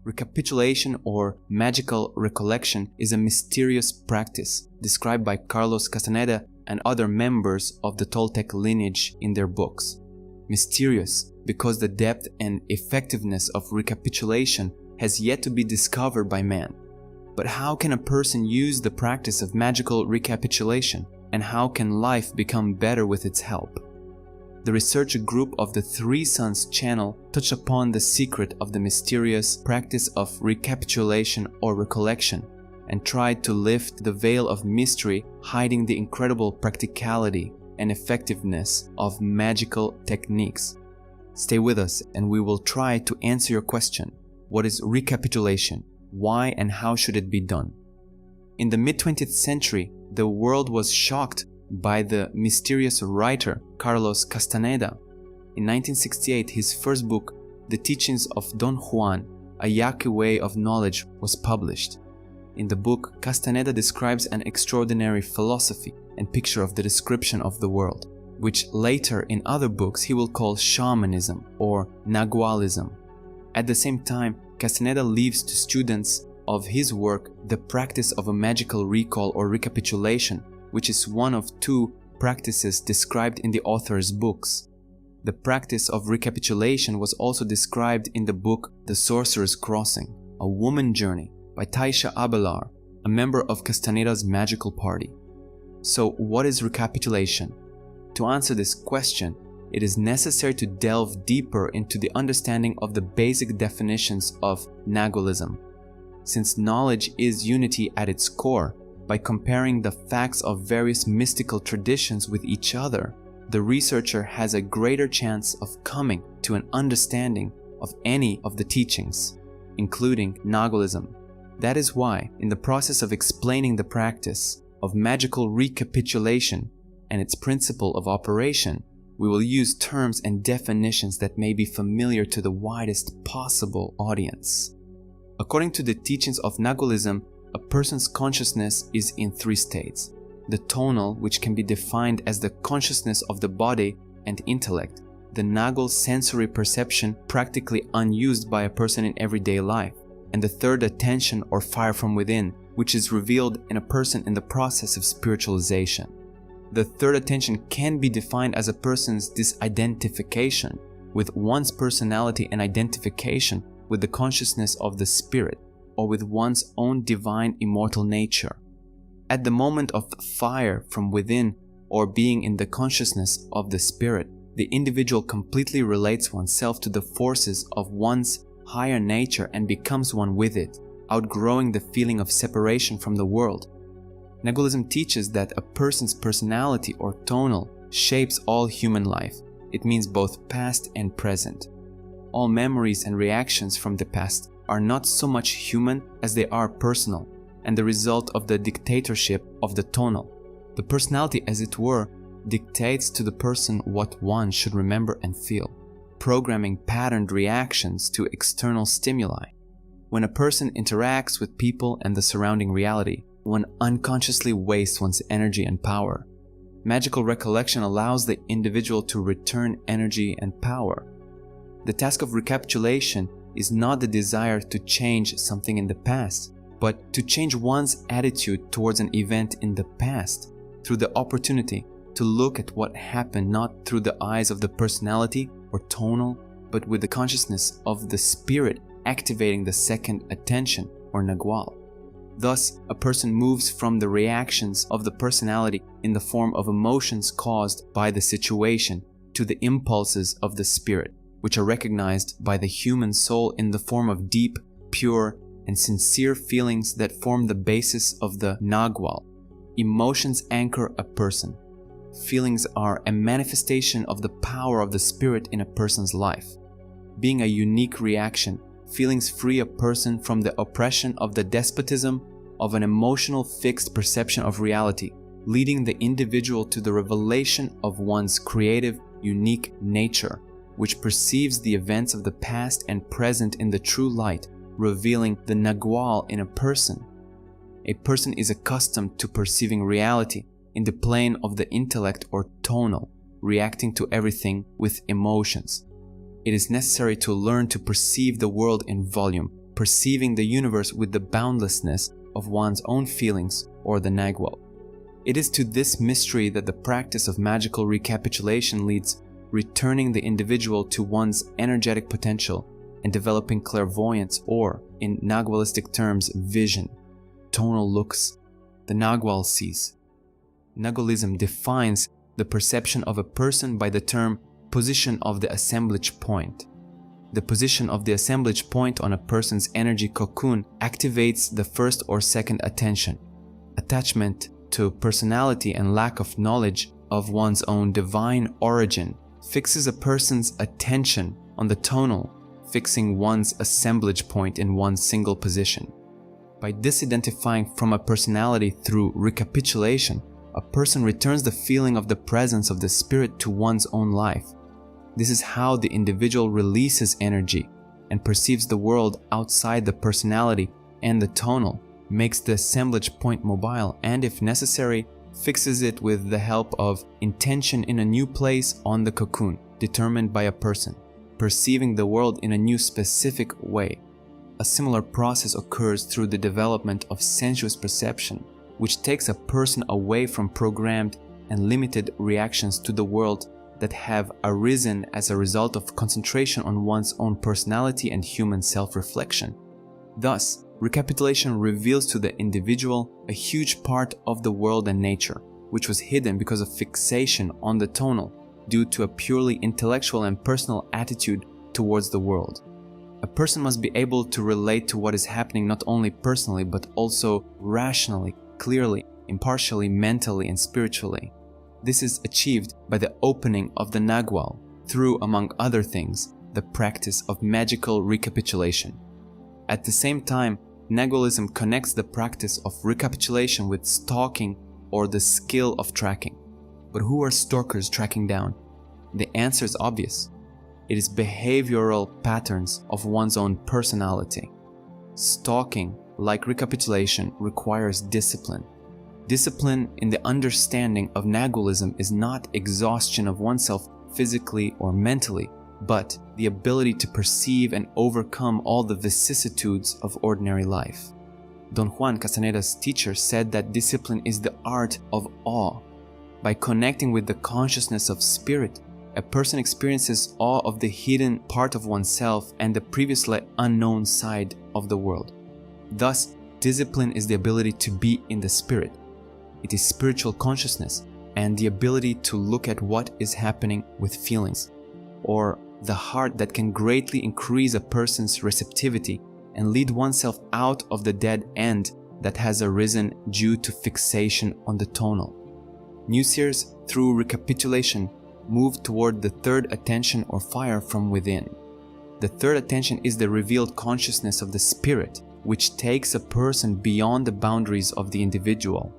Recapitulation or magical recollection is a mysterious practice described by Carlos Castaneda and other members of the Toltec lineage in their books. Mysterious because the depth and effectiveness of recapitulation has yet to be discovered by man. But how can a person use the practice of magical recapitulation, and how can life become better with its help? The research group of the Three Suns channel touched upon the secret of the mysterious practice of recapitulation or recollection and tried to lift the veil of mystery hiding the incredible practicality and effectiveness of magical techniques. Stay with us and we will try to answer your question. What is recapitulation? Why and how should it be done? In the mid-20th century, the world was shocked by the mysterious writer Carlos Castaneda. In 1968, his first book, The Teachings of Don Juan, a Yaqui Way of Knowledge, was published. In the book, Castaneda describes an extraordinary philosophy and picture of the description of the world, which later in other books he will call shamanism or Nagualism. At the same time, Castaneda leaves to students of his work the practice of a magical recall or recapitulation, which is one of two practices described in the author's books. The practice of recapitulation was also described in the book The Sorcerer's Crossing, A Woman Journey by Taisha Abelar, a member of Castaneda's magical party. So what is recapitulation? To answer this question, it is necessary to delve deeper into the understanding of the basic definitions of Nagualism. Since knowledge is unity at its core, by comparing the facts of various mystical traditions with each other, the researcher has a greater chance of coming to an understanding of any of the teachings, including Nagualism. That is why, in the process of explaining the practice of magical recapitulation and its principle of operation, we will use terms and definitions that may be familiar to the widest possible audience. According to the teachings of Nagualism, a person's consciousness is in three states. The tonal, which can be defined as the consciousness of the body and intellect. The Nagul sensory perception, practically unused by a person in everyday life. And the third attention or fire from within, which is revealed in a person in the process of spiritualization. The third attention can be defined as a person's disidentification with one's personality and identification with the consciousness of the spirit, or with one's own divine immortal nature. At the moment of fire from within or being in the consciousness of the spirit, the individual completely relates oneself to the forces of one's higher nature and becomes one with it, outgrowing the feeling of separation from the world. Nagualism teaches that a person's personality or tonal shapes all human life. It means both past and present. All memories and reactions from the past are not so much human as they are personal, and the result of the dictatorship of the tonal. The personality, as it were, dictates to the person what one should remember and feel, programming patterned reactions to external stimuli. When a person interacts with people and the surrounding reality, one unconsciously wastes one's energy and power. Magical recollection allows the individual to return energy and power. The task of recapitulation is not the desire to change something in the past, but to change one's attitude towards an event in the past through the opportunity to look at what happened not through the eyes of the personality or tonal, but with the consciousness of the spirit activating the second attention or nagual. Thus, a person moves from the reactions of the personality in the form of emotions caused by the situation to the impulses of the spirit, which are recognized by the human soul in the form of deep, pure, and sincere feelings that form the basis of the nagual. Emotions anchor a person. Feelings are a manifestation of the power of the spirit in a person's life. Being a unique reaction, feelings free a person from the oppression of the despotism of an emotional fixed perception of reality, leading the individual to the revelation of one's creative, unique nature, which perceives the events of the past and present in the true light, revealing the nagual in a person. A person is accustomed to perceiving reality in the plane of the intellect or tonal, reacting to everything with emotions. It is necessary to learn to perceive the world in volume, perceiving the universe with the boundlessness of one's own feelings or the Nagual. It is to this mystery that the practice of magical recapitulation leads, returning the individual to one's energetic potential and developing clairvoyance or, in Nagualistic terms, vision. Tonal looks, the Nagual sees. Nagualism defines the perception of a person by the term position of the assemblage point. The position of the assemblage point on a person's energy cocoon activates the first or second attention. Attachment to personality and lack of knowledge of one's own divine origin fixes a person's attention on the tonal, fixing one's assemblage point in one single position. By disidentifying from a personality through recapitulation, a person returns the feeling of the presence of the spirit to one's own life. This is how the individual releases energy and perceives the world outside the personality, and the tonal makes the assemblage point mobile and, if necessary, fixes it with the help of intention in a new place on the cocoon, determined by a person, perceiving the world in a new specific way. A similar process occurs through the development of sensuous perception, which takes a person away from programmed and limited reactions to the world that have arisen as a result of concentration on one's own personality and human self-reflection. Thus, recapitulation reveals to the individual a huge part of the world and nature, which was hidden because of fixation on the tonal due to a purely intellectual and personal attitude towards the world. A person must be able to relate to what is happening not only personally but also rationally, clearly, impartially, mentally, and spiritually. This is achieved by the opening of the Nagual through, among other things, the practice of magical recapitulation. At the same time, Nagualism connects the practice of recapitulation with stalking or the skill of tracking. But who are stalkers tracking down? The answer is obvious. It is behavioral patterns of one's own personality. Stalking, like recapitulation, requires discipline. Discipline in the understanding of Nagualism is not exhaustion of oneself physically or mentally, but the ability to perceive and overcome all the vicissitudes of ordinary life. Don Juan Castaneda's teacher said that discipline is the art of awe. By connecting with the consciousness of spirit, a person experiences awe of the hidden part of oneself and the previously unknown side of the world. Thus, discipline is the ability to be in the spirit. It is spiritual consciousness and the ability to look at what is happening with feelings, or the heart that can greatly increase a person's receptivity and lead oneself out of the dead end that has arisen due to fixation on the tonal. New seers, through recapitulation, move toward the third attention or fire from within. The third attention is the revealed consciousness of the spirit, which takes a person beyond the boundaries of the individual.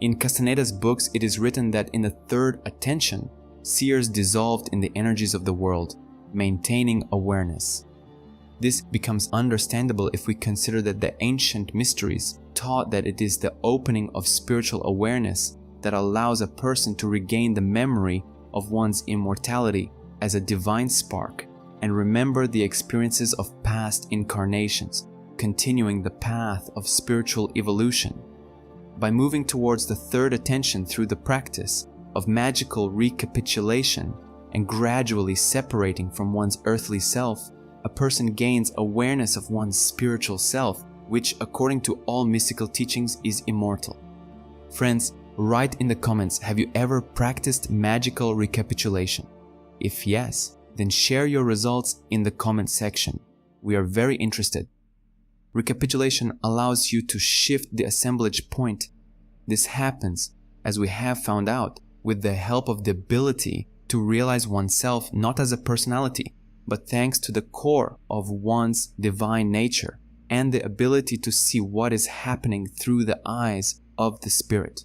In Castaneda's books, it is written that in the third attention, seers dissolved in the energies of the world, maintaining awareness. This becomes understandable if we consider that the ancient mysteries taught that it is the opening of spiritual awareness that allows a person to regain the memory of one's immortality as a divine spark and remember the experiences of past incarnations, continuing the path of spiritual evolution. By moving towards the third attention through the practice of magical recapitulation and gradually separating from one's earthly self, a person gains awareness of one's spiritual self, which, according to all mystical teachings, is immortal. Friends, write in the comments, have you ever practiced magical recapitulation? If yes, then share your results in the comment section. We are very interested. Recapitulation allows you to shift the assemblage point. This happens, as we have found out, with the help of the ability to realize oneself not as a personality, but thanks to the core of one's divine nature and the ability to see what is happening through the eyes of the spirit.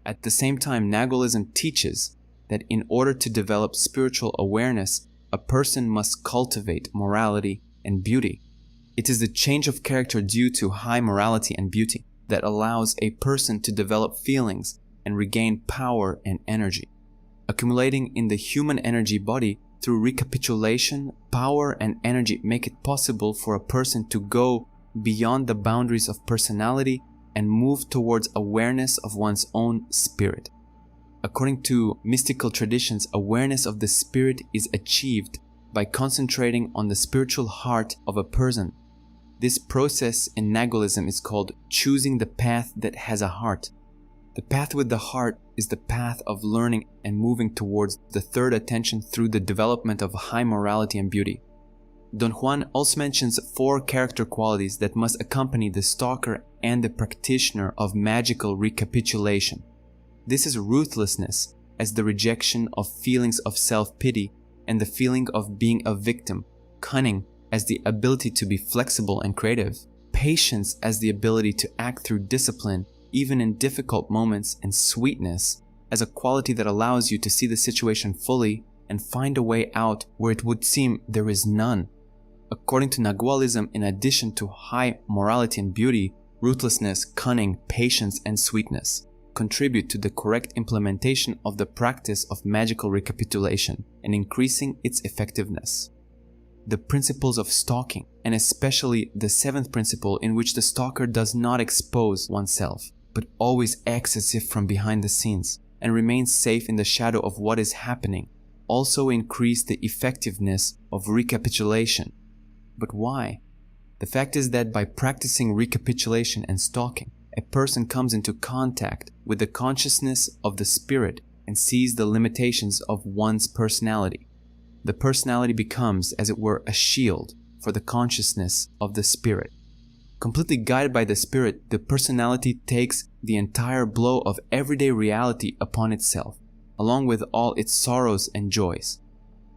At the same time, Nagualism teaches that in order to develop spiritual awareness, a person must cultivate morality and beauty. It is the change of character due to high morality and beauty that allows a person to develop feelings and regain power and energy. Accumulating in the human energy body Through recapitulation, power and energy make it possible for a person to go beyond the boundaries of personality and move towards awareness of one's own spirit. According to mystical traditions, awareness of the spirit is achieved by concentrating on the spiritual heart of a person. This process in Nagualism is called choosing the path that has a heart. The path with the heart is the path of learning and moving towards the third attention through the development of high morality and beauty. Don Juan also mentions 4 character qualities that must accompany the stalker and the practitioner of magical recapitulation. This is ruthlessness as the rejection of feelings of self-pity and the feeling of being a victim, cunning as the ability to be flexible and creative, patience as the ability to act through discipline even in difficult moments, and sweetness as a quality that allows you to see the situation fully and find a way out where it would seem there is none. According to Nagualism, in addition to high morality and beauty, ruthlessness, cunning, patience, and sweetness contribute to the correct implementation of the practice of magical recapitulation and increasing its effectiveness. The principles of stalking, and especially the 7th principle in which the stalker does not expose oneself, but always acts as if from behind the scenes and remains safe in the shadow of what is happening, also increase the effectiveness of recapitulation. But why? The fact is that by practicing recapitulation and stalking, a person comes into contact with the consciousness of the spirit and sees the limitations of one's personality. The personality becomes, as it were, a shield for the consciousness of the spirit. Completely guided by the spirit, the personality takes the entire blow of everyday reality upon itself, along with all its sorrows and joys.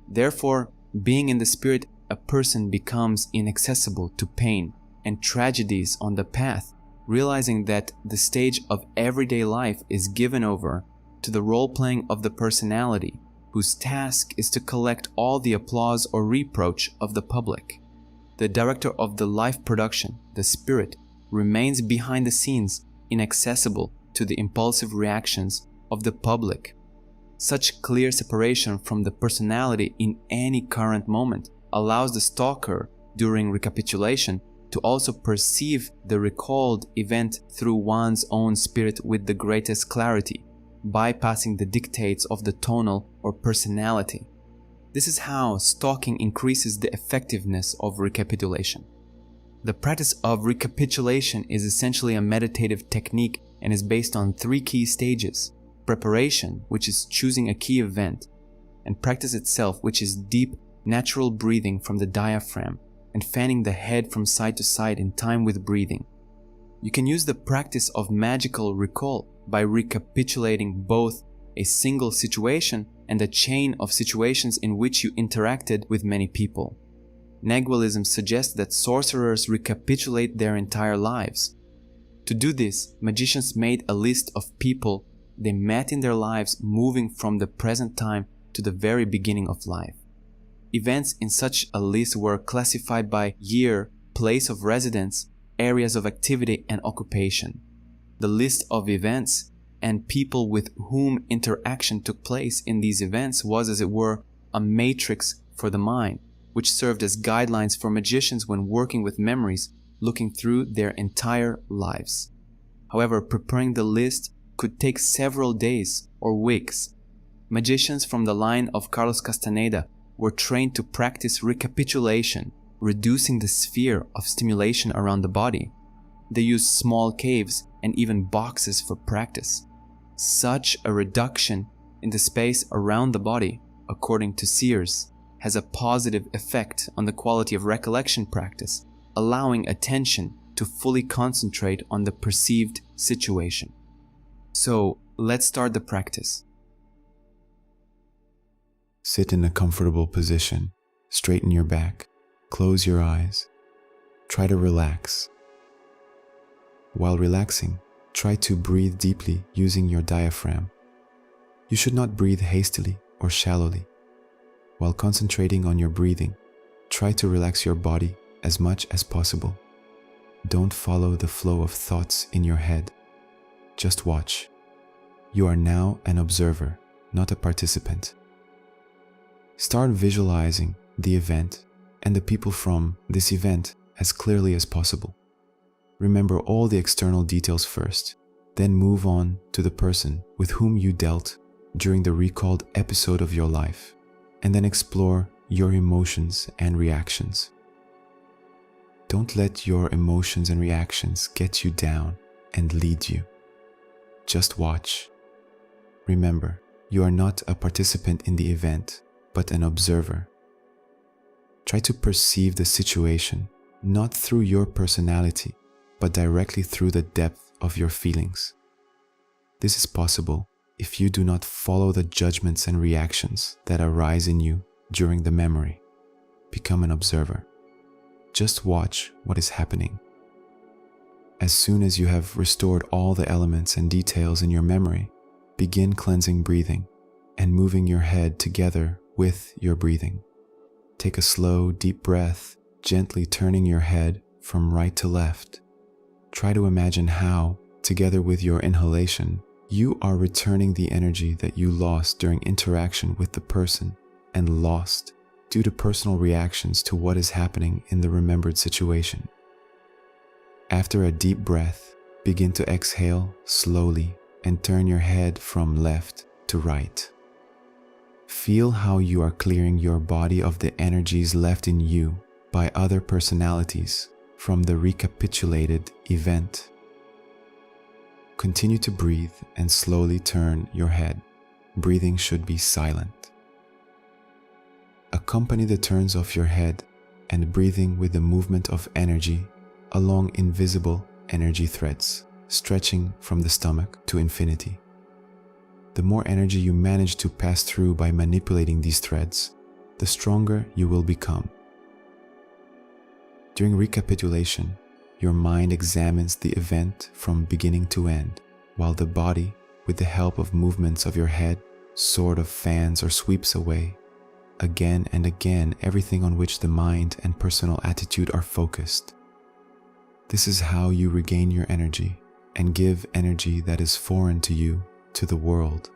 Therefore, being in the spirit, a person becomes inaccessible to pain and tragedies on the path, realizing that the stage of everyday life is given over to the role-playing of the personality, whose task is to collect all the applause or reproach of the public. The director of the life production, the spirit, remains behind the scenes, inaccessible to the impulsive reactions of the public. Such clear separation from the personality in any current moment allows the stalker, during recapitulation, to also perceive the recalled event through one's own spirit with the greatest clarity, bypassing the dictates of the tonal or personality. This is how stalking increases the effectiveness of recapitulation. The practice of recapitulation is essentially a meditative technique and is based on 3 key stages: preparation, which is choosing a key event, and practice itself, which is deep, natural breathing from the diaphragm and fanning the head from side to side in time with breathing. You can use the practice of magical recall by recapitulating both a single situation and a chain of situations in which you interacted with many people. Nagualism suggests that sorcerers recapitulate their entire lives. To do this, magicians made a list of people they met in their lives, moving from the present time to the very beginning of life. Events in such a list were classified by year, place of residence, areas of activity, and occupation. The list of events and people with whom interaction took place in these events was, as it were, a matrix for the mind, which served as guidelines for magicians when working with memories, looking through their entire lives. However, preparing the list could take several days or weeks. Magicians from the line of Carlos Castaneda were trained to practice recapitulation, reducing the sphere of stimulation around the body. They used small caves and even boxes for practice. Such a reduction in the space around the body, according to Sears, has a positive effect on the quality of recollection practice, allowing attention to fully concentrate on the perceived situation. So, let's start the practice. Sit in a comfortable position, straighten your back, close your eyes. Try to relax. While relaxing, try to breathe deeply using your diaphragm. You should not breathe hastily or shallowly. While concentrating on your breathing, try to relax your body as much as possible. Don't follow the flow of thoughts in your head. Just watch. You are now an observer, not a participant. Start visualizing the event and the people from this event as clearly as possible. Remember all the external details first, then move on to the person with whom you dealt during the recalled episode of your life, and then explore your emotions and reactions. Don't let your emotions and reactions get you down and lead you. Just watch. Remember, you are not a participant in the event, but an observer. Try to perceive the situation, not through your personality, but directly through the depth of your feelings. This is possible if you do not follow the judgments and reactions that arise in you during the memory. Become an observer. Just watch what is happening. As soon as you have restored all the elements and details in your memory, begin cleansing breathing and moving your head together with your breathing. Take a slow, deep breath, gently turning your head from right to left. Try to imagine how, together with your inhalation, you are returning the energy that you lost during interaction with the person and lost due to personal reactions to what is happening in the remembered situation. After a deep breath, begin to exhale slowly and turn your head from left to right. Feel how you are clearing your body of the energies left in you by other personalities from the recapitulated event. Continue to breathe and slowly turn your head. Breathing should be silent. Accompany the turns of your head and breathing with the movement of energy along invisible energy threads, stretching from the stomach to infinity. The more energy you manage to pass through by manipulating these threads, the stronger you will become. During recapitulation, your mind examines the event from beginning to end, while the body, with the help of movements of your head, sort of fans or sweeps away, again and again, everything on which the mind and personal attitude are focused. This is how you regain your energy and give energy that is foreign to you to the world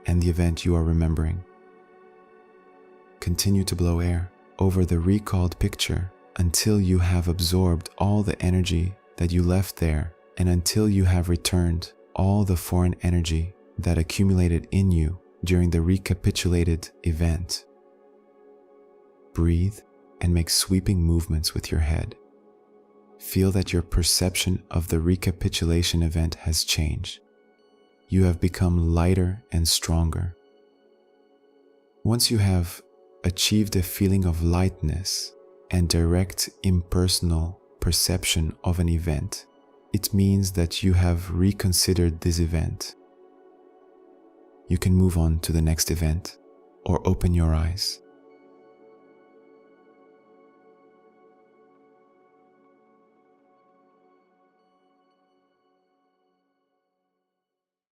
and the event you are remembering. Continue to blow air over the recalled picture until you have absorbed all the energy that you left there and until you have returned all the foreign energy that accumulated in you during the recapitulated event. Breathe and make sweeping movements with your head. Feel that your perception of the recapitulation event has changed. You have become lighter and stronger. Once you have achieved a feeling of lightness and direct impersonal perception of an event, it means that you have reconsidered this event. You can move on to the next event or open your eyes.